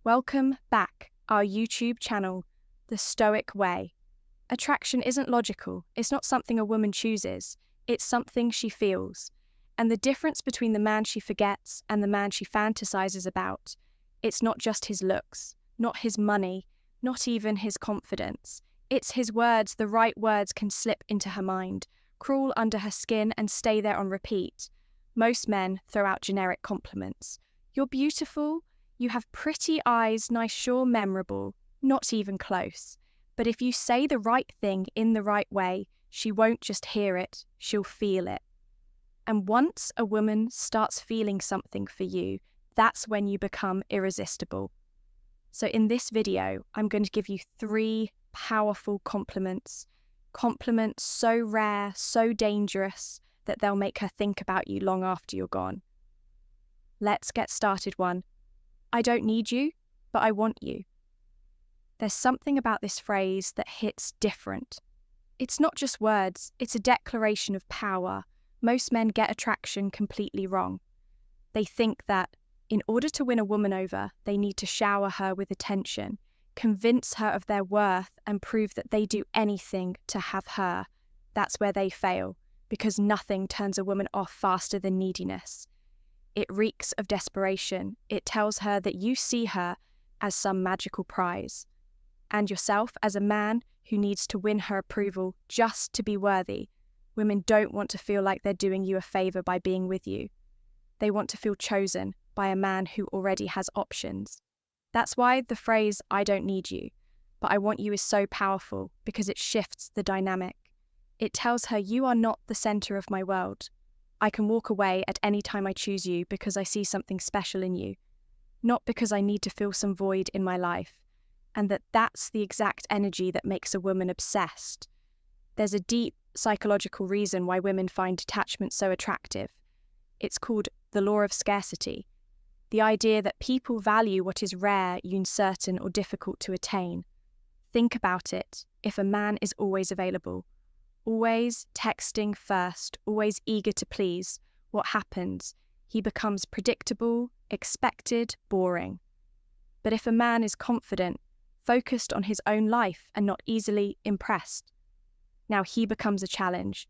Welcome back, our YouTube channel, The Stoic Way. Attraction isn't logical, it's not something a woman chooses, it's something she feels. And the difference between the man she forgets and the man she fantasizes about, it's not just his looks, not his money, not even his confidence. It's his words. The right words can slip into her mind, crawl under her skin and stay there on repeat. Most men throw out generic compliments. You're beautiful. You have pretty eyes, nice, sure, memorable, not even close. But if you say the right thing in the right way, she won't just hear it, she'll feel it. And once a woman starts feeling something for you, that's when you become irresistible. So in this video, I'm going to give you 3 powerful compliments. Compliments so rare, so dangerous, that they'll make her think about you long after you're gone. Let's get started. 1. I don't need you, but I want you. There's something about this phrase that hits different. It's not just words, it's a declaration of power. Most men get attraction completely wrong. They think that in order to win a woman over, they need to shower her with attention, convince her of their worth, and prove that they do anything to have her. That's where they fail, because nothing turns a woman off faster than neediness. It reeks of desperation. It tells her that you see her as some magical prize, and yourself as a man who needs to win her approval just to be worthy. Women don't want to feel like they're doing you a favor by being with you. They want to feel chosen by a man who already has options. That's why the phrase, I don't need you, but I want you is so powerful, because it shifts the dynamic. It tells her you are not the center of my world. I can walk away at any time I choose you because I see something special in you, not because I need to fill some void in my life, and that's the exact energy that makes a woman obsessed. There's a deep psychological reason why women find detachment so attractive. It's called the law of scarcity, the idea that people value what is rare, uncertain, or difficult to attain. Think about it. If a man is always available, always texting first, always eager to please, what happens? He becomes predictable, expected, boring. But if a man is confident, focused on his own life and not easily impressed, now he becomes a challenge.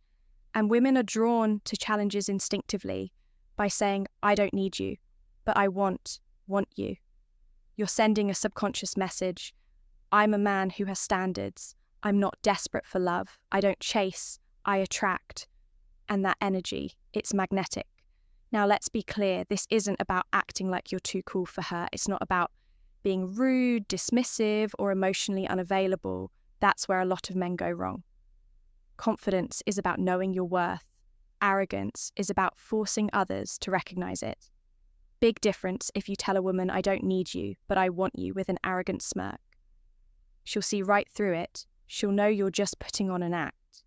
And women are drawn to challenges instinctively by saying, I don't need you, but I want you. You're sending a subconscious message. I'm a man who has standards. I'm not desperate for love. I don't chase, I attract. And that energy, it's magnetic. Now let's be clear, this isn't about acting like you're too cool for her. It's not about being rude, dismissive, or emotionally unavailable. That's where a lot of men go wrong. Confidence is about knowing your worth. Arrogance is about forcing others to recognize it. Big difference if you tell a woman, I don't need you, but I want you, with an arrogant smirk. She'll see right through it. She'll know you're just putting on an act.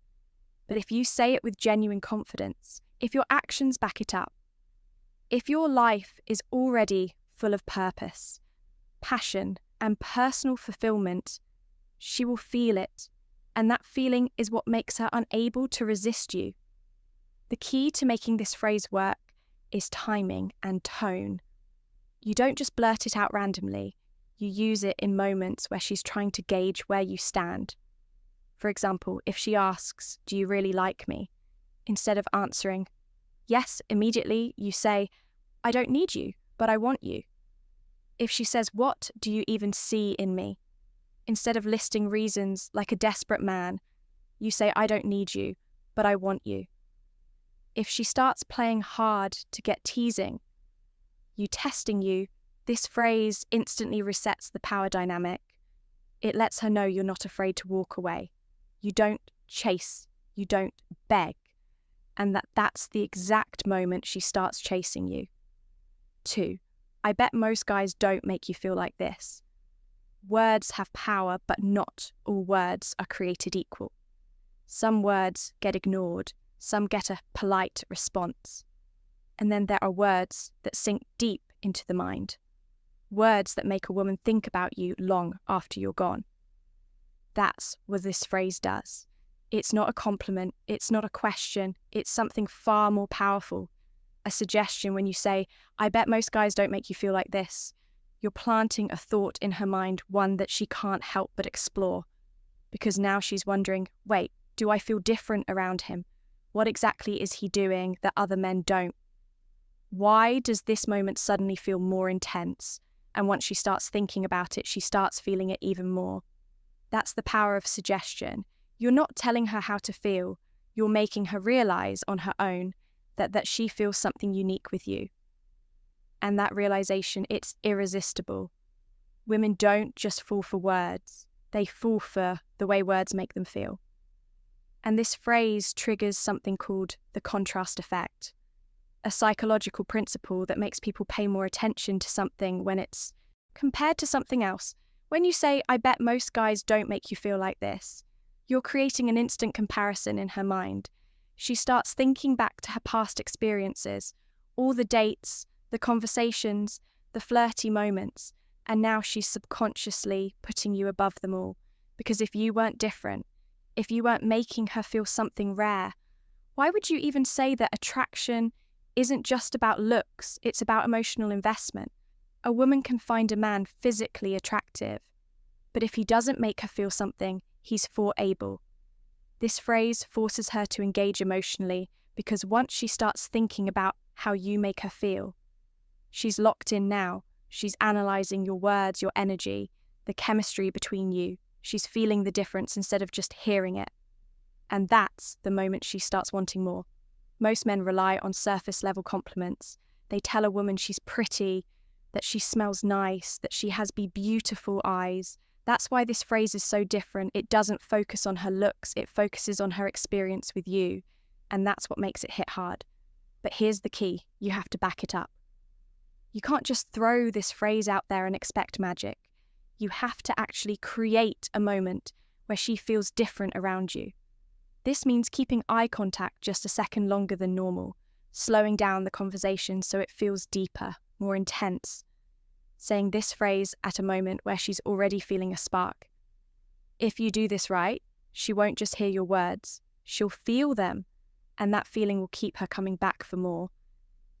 But if you say it with genuine confidence, if your actions back it up, if your life is already full of purpose, passion, and personal fulfillment, she will feel it, and that feeling is what makes her unable to resist you. The key to making this phrase work is timing and tone. You don't just blurt it out randomly, you use it in moments where she's trying to gauge where you stand. For example, if she asks, do you really like me? Instead of answering, yes, immediately, you say, I don't need you, but I want you. If she says, what do you even see in me? Instead of listing reasons like a desperate man, you say, I don't need you, but I want you. If she starts playing hard to get teasing, you testing you, this phrase instantly resets the power dynamic. It lets her know you're not afraid to walk away. You don't chase, you don't beg, and that's the exact moment she starts chasing you. 2. I bet most guys don't make you feel like this. Words have power, but not all words are created equal. Some words get ignored, some get a polite response. And then there are words that sink deep into the mind. Words that make a woman think about you long after you're gone. That's what this phrase does. It's not a compliment, it's not a question, it's something far more powerful. A suggestion when you say, I bet most guys don't make you feel like this. You're planting a thought in her mind, one that she can't help but explore. Because now she's wondering, wait, do I feel different around him? What exactly is he doing that other men don't? Why does this moment suddenly feel more intense? And once she starts thinking about it, she starts feeling it even more. That's the power of suggestion. You're not telling her how to feel. You're making her realize on her own that she feels something unique with you. And that realization, it's irresistible. Women don't just fall for words. They fall for the way words make them feel. And this phrase triggers something called the contrast effect, a psychological principle that makes people pay more attention to something when it's compared to something else. When you say, I bet most guys don't make you feel like this, you're creating an instant comparison in her mind. She starts thinking back to her past experiences, all the dates, the conversations, the flirty moments, and now she's subconsciously putting you above them all. Because if you weren't different, if you weren't making her feel something rare, why would you even say that attraction isn't just about looks, it's about emotional investment? A woman can find a man physically attractive, but if he doesn't make her feel something, he's foreable. This phrase forces her to engage emotionally because once she starts thinking about how you make her feel, she's locked in now. She's analysing your words, your energy, the chemistry between you. She's feeling the difference instead of just hearing it. And that's the moment she starts wanting more. Most men rely on surface-level compliments. They tell a woman she's pretty, that she smells nice, that she has beautiful eyes. That's why this phrase is so different. It doesn't focus on her looks, it focuses on her experience with you. And that's what makes it hit hard. But here's the key, you have to back it up. You can't just throw this phrase out there and expect magic. You have to actually create a moment where she feels different around you. This means keeping eye contact just a second longer than normal, slowing down the conversation so it feels deeper, more intense. Saying this phrase at a moment where she's already feeling a spark. If you do this right, she won't just hear your words, she'll feel them, and that feeling will keep her coming back for more.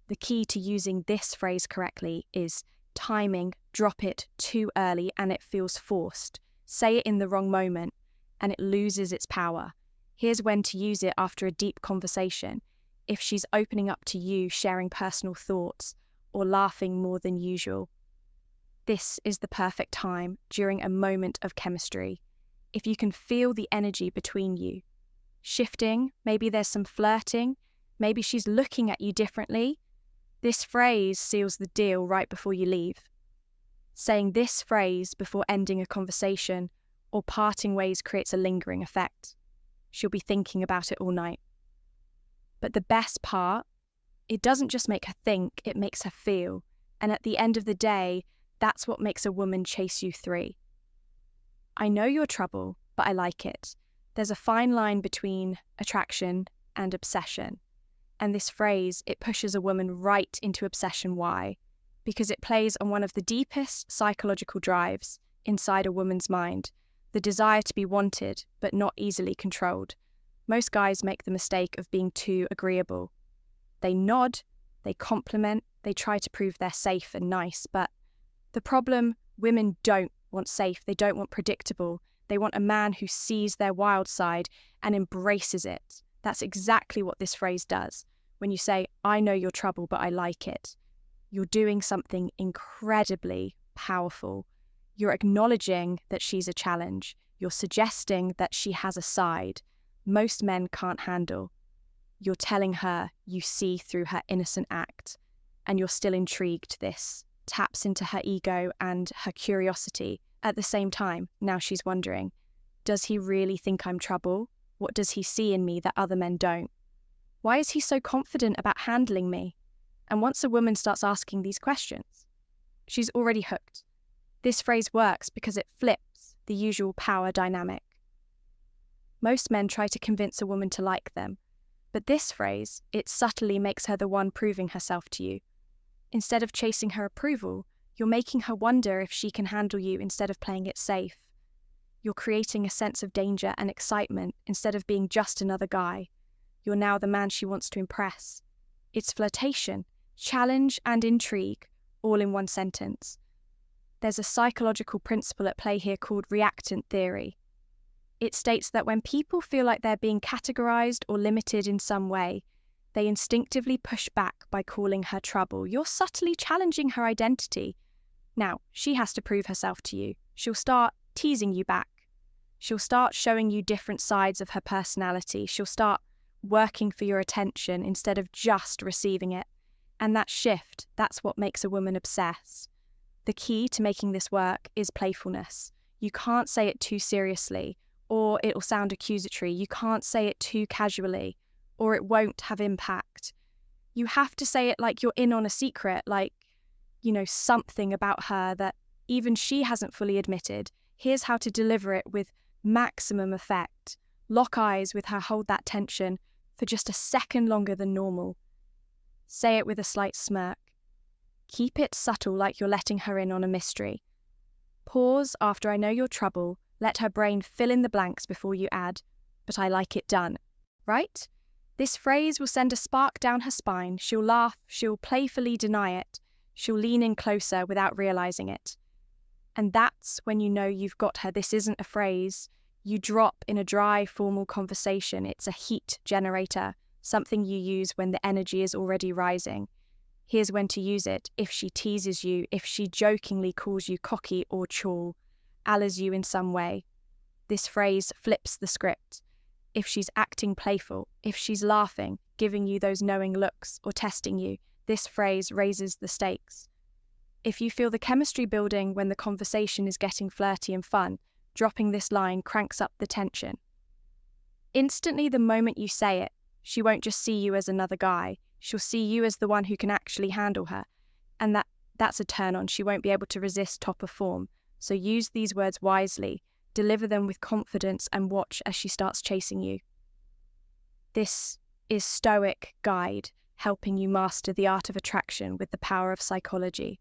The key to using this phrase correctly is timing. Drop it too early and it feels forced. Say it in the wrong moment and it loses its power. Here's when to use it after a deep conversation. If she's opening up to you, sharing personal thoughts, or laughing more than usual. This is the perfect time during a moment of chemistry. If you can feel the energy between you shifting, maybe there's some flirting, maybe she's looking at you differently, this phrase seals the deal right before you leave. Saying this phrase before ending a conversation or parting ways creates a lingering effect. She'll be thinking about it all night. But the best part, it doesn't just make her think, it makes her feel. And at the end of the day, that's what makes a woman chase you through. I know you're trouble, but I like it. There's a fine line between attraction and obsession. And this phrase, it pushes a woman right into obsession. Why? Because it plays on one of the deepest psychological drives inside a woman's mind, the desire to be wanted, but not easily controlled. Most guys make the mistake of being too agreeable. They nod, they compliment, they try to prove they're safe and nice, but the problem, women don't want safe, they don't want predictable. They want a man who sees their wild side and embraces it. That's exactly what this phrase does. When you say, I know you're trouble, but I like it, you're doing something incredibly powerful. You're acknowledging that she's a challenge. You're suggesting that she has a side most men can't handle. You're telling her you see through her innocent act, and you're still intrigued. This taps into her ego and her curiosity. At the same time, now she's wondering, does he really think I'm trouble? What does he see in me that other men don't? Why is he so confident about handling me? And once a woman starts asking these questions, she's already hooked. This phrase works because it flips the usual power dynamic. Most men try to convince a woman to like them, but this phrase, it subtly makes her the one proving herself to you. Instead of chasing her approval, you're making her wonder if she can handle you instead of playing it safe. You're creating a sense of danger and excitement instead of being just another guy. You're now the man she wants to impress. It's flirtation, challenge, and intrigue, all in one sentence. There's a psychological principle at play here called reactant theory. It states that when people feel like they're being categorized or limited in some way, they instinctively push back by calling her trouble. You're subtly challenging her identity. Now, she has to prove herself to you. She'll start teasing you back. She'll start showing you different sides of her personality. She'll start working for your attention instead of just receiving it. And that shift, that's what makes a woman obsess. The key to making this work is playfulness. You can't say it too seriously, or it'll sound accusatory. You can't say it too casually, or it won't have impact. You have to say it like you're in on a secret, like, something about her that even she hasn't fully admitted. Here's how to deliver it with maximum effect. Lock eyes with her, hold that tension for just a second longer than normal. Say it with a slight smirk. Keep it subtle, like you're letting her in on a mystery. Pause after "I know your trouble." Let her brain fill in the blanks before you add, "but I like it done." Right? This phrase will send a spark down her spine. She'll laugh, she'll playfully deny it, she'll lean in closer without realizing it. And that's when you know you've got her. This isn't a phrase you drop in a dry, formal conversation. It's a heat generator, something you use when the energy is already rising. Here's when to use it: if she teases you, if she jokingly calls you cocky or churl, allers you in some way. This phrase flips the script. If she's acting playful, if she's laughing, giving you those knowing looks, or testing you, this phrase raises the stakes. If you feel the chemistry building when the conversation is getting flirty and fun, dropping this line cranks up the tension. Instantly, the moment you say it, she won't just see you as another guy. She'll see you as the one who can actually handle her. And that's a turn on. She won't be able to resist top of form. So use these words wisely, deliver them with confidence, and watch as she starts chasing you. This is Stoic Guide, helping you master the art of attraction with the power of psychology.